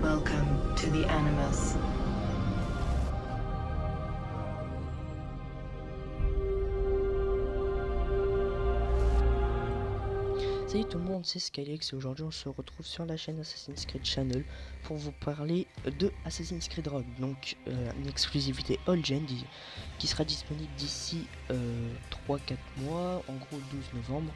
Welcome to the Animus. Salut tout le monde, c'est Skylex et aujourd'hui on se retrouve sur la chaîne Assassin's Creed Channel pour vous parler de Assassin's Creed Rogue, donc une exclusivité all-gen qui sera disponible d'ici 3-4 mois, en gros 12 novembre,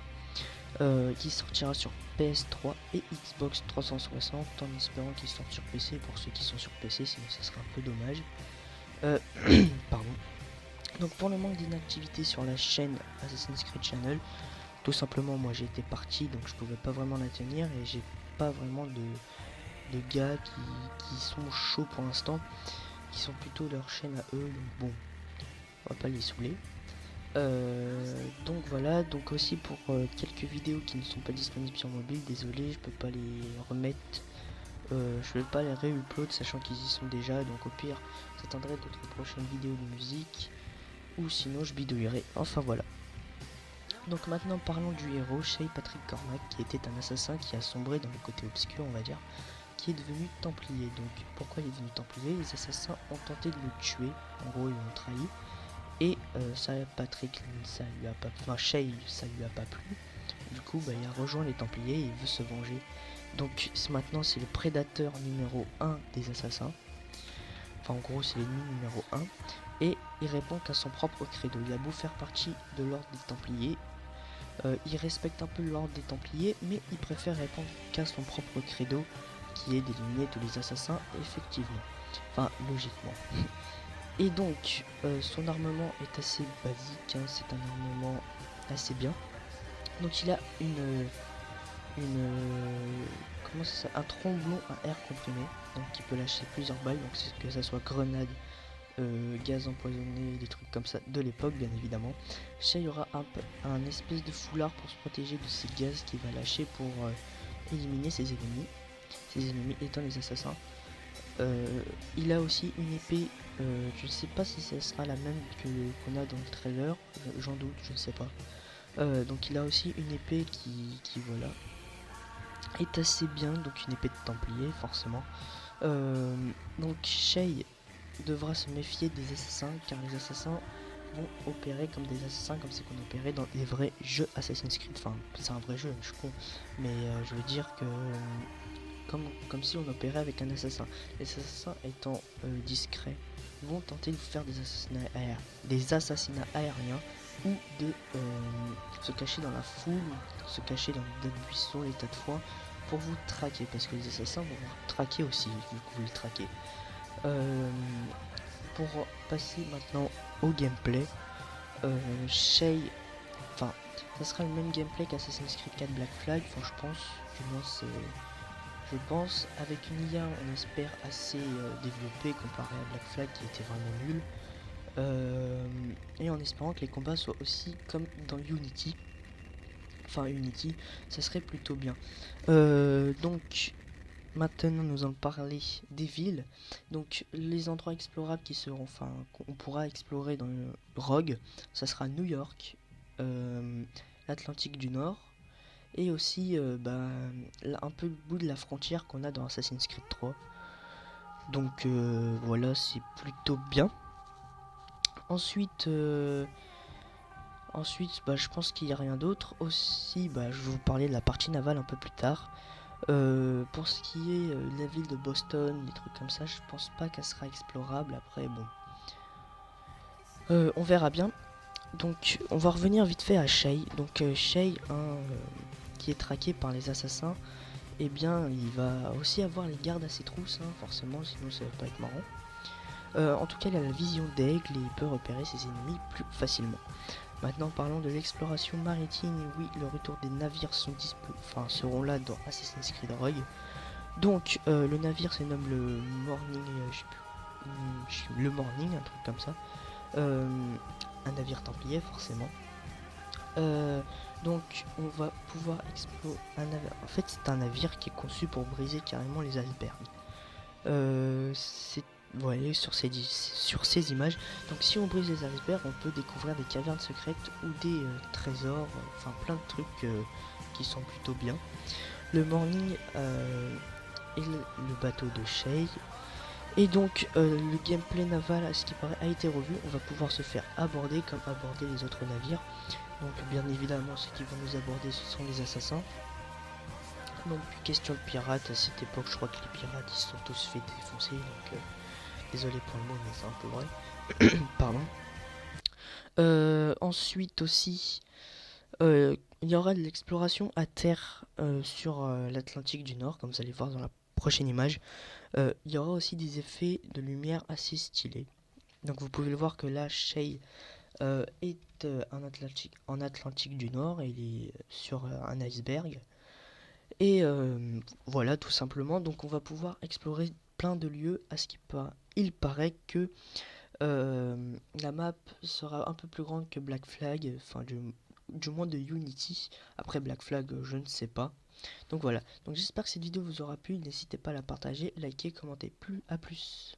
qui sortira sur PS3 et Xbox 360 en espérant qu'il sorte sur PC pour ceux qui sont sur PC, sinon ça sera un peu dommage. Pardon. Donc pour le manque d'inactivité sur la chaîne Assassin's Creed Channel, tout simplement moi j'ai été parti donc je pouvais pas vraiment la tenir et j'ai pas vraiment de gars qui sont chauds pour l'instant, qui sont plutôt leur chaîne à eux, donc bon, on va pas les saouler. Donc voilà, donc aussi pour quelques vidéos qui ne sont pas disponibles sur mobile, désolé, je peux pas les remettre, je vais pas les réupload sachant qu'ils y sont déjà, donc au pire j'attendrai d'autres prochaines vidéos de musique ou sinon je bidouillerai, enfin voilà. Donc maintenant parlons du héros, Shay Patrick Cormac, qui était un assassin qui a sombré dans le côté obscur on va dire, qui est devenu templier. Donc pourquoi il est devenu templier? Les assassins ont tenté de le tuer, en gros ils l'ont trahi, et ça Patrick, ça lui a pas, enfin Shay ça lui a pas plu, du coup bah, il a rejoint les templiers et il veut se venger. Donc maintenant c'est le prédateur numéro 1 des assassins, enfin en gros c'est l'ennemi numéro 1, et il répond qu'à son propre credo. Il a beau faire partie de l'ordre des templiers, il respecte un peu l'ordre des templiers, mais il préfère répondre qu'à son propre credo, qui est d'éliminer tous les assassins, effectivement. Enfin, logiquement. Et donc, son armement est assez basique, hein, c'est un armement assez bien. Donc il a comment ça s'appelle, un tromblon à air comprimé, donc qui peut lâcher plusieurs balles, donc que ça soit grenade, gaz empoisonné, des trucs comme ça de l'époque bien évidemment. Shay aura un espèce de foulard pour se protéger de ces gaz qu'il va lâcher pour éliminer ses ennemis étant les assassins. Il a aussi une épée, je ne sais pas si ce sera la même qu'on a dans le trailer, j'en doute, je ne sais pas. Donc il a aussi une épée qui voilà, est assez bien, donc une épée de templier forcément. Donc Shay devra se méfier des assassins car les assassins vont opérer comme des assassins comme c'est qu'on opérait dans les vrais jeux Assassin's Creed. Enfin c'est un vrai jeu, je suis con, mais je veux dire que comme si on opérait avec un assassin. Les assassins étant discrets vont tenter de faire des assassinats aériens ou de se cacher dans la foule, se cacher dans des buissons, les tas de foin pour vous traquer, parce que les assassins vont vous traquer aussi vu que vous les traquez. Pour passer maintenant au gameplay, Shay, enfin ça sera le même gameplay qu'Assassin's Creed 4 Black Flag, enfin je pense avec une IA on espère assez développée comparée à Black Flag qui était vraiment nul, et en espérant que les combats soient aussi comme dans Unity, enfin Unity ça serait plutôt bien. Donc maintenant nous allons parler des villes, donc les endroits explorables qui seront, enfin qu'on pourra explorer dans le Rogue, ça sera New York, l'Atlantique du Nord, et aussi un peu le bout de la frontière qu'on a dans Assassin's Creed 3. Donc voilà, c'est plutôt bien. Ensuite, je pense qu'il n'y a rien d'autre. Aussi, je vais vous parler de la partie navale un peu plus tard. Pour ce qui est de la ville de Boston, des trucs comme ça, je pense pas qu'elle sera explorable. Après, bon, on verra bien. Donc, on va revenir vite fait à Shay. Donc, Shay, qui est traqué par les assassins, et bien, il va aussi avoir les gardes à ses trousses, hein, forcément, sinon ça va pas être marrant. En tout cas, il a la vision d'aigle et il peut repérer ses ennemis plus facilement. Maintenant, parlons de l'exploration maritime. Et oui, le retour des navires seront là dans Assassin's Creed Rogue. Donc, le navire se nomme le Morning, le Morning, un truc comme ça. Un navire templier, forcément. Donc, on va pouvoir explorer un navire. En fait, c'est un navire qui est conçu pour briser carrément les icebergs. Vous voyez sur ces images. Donc si on brise les icebergs, on peut découvrir des cavernes secrètes ou des trésors, enfin plein de trucs qui sont plutôt bien. Le Morning est le le bateau de Shay. Et donc le gameplay naval, à ce qui paraît, a été revu. On va pouvoir se faire aborder comme aborder les autres navires. Donc bien évidemment, ceux qui vont nous aborder, ce sont les assassins. Donc question de pirates, à cette époque, je crois que les pirates, ils se sont tous fait défoncer. Donc désolé pour le mot, mais c'est un peu vrai. Pardon. Ensuite aussi, il y aura de l'exploration à terre sur l'Atlantique du Nord, comme vous allez voir dans la prochaine image. Il y aura aussi des effets de lumière assez stylés. Donc vous pouvez le voir que là, Shay est en Atlantique du Nord, et il est sur un iceberg. Et voilà, tout simplement. Donc on va pouvoir explorer plein de lieux. Il paraît que la map sera un peu plus grande que Black Flag, enfin du moins de Unity. Après Black Flag, je ne sais pas. Donc voilà. Donc j'espère que cette vidéo vous aura plu. N'hésitez pas à la partager, liker, commenter. À plus.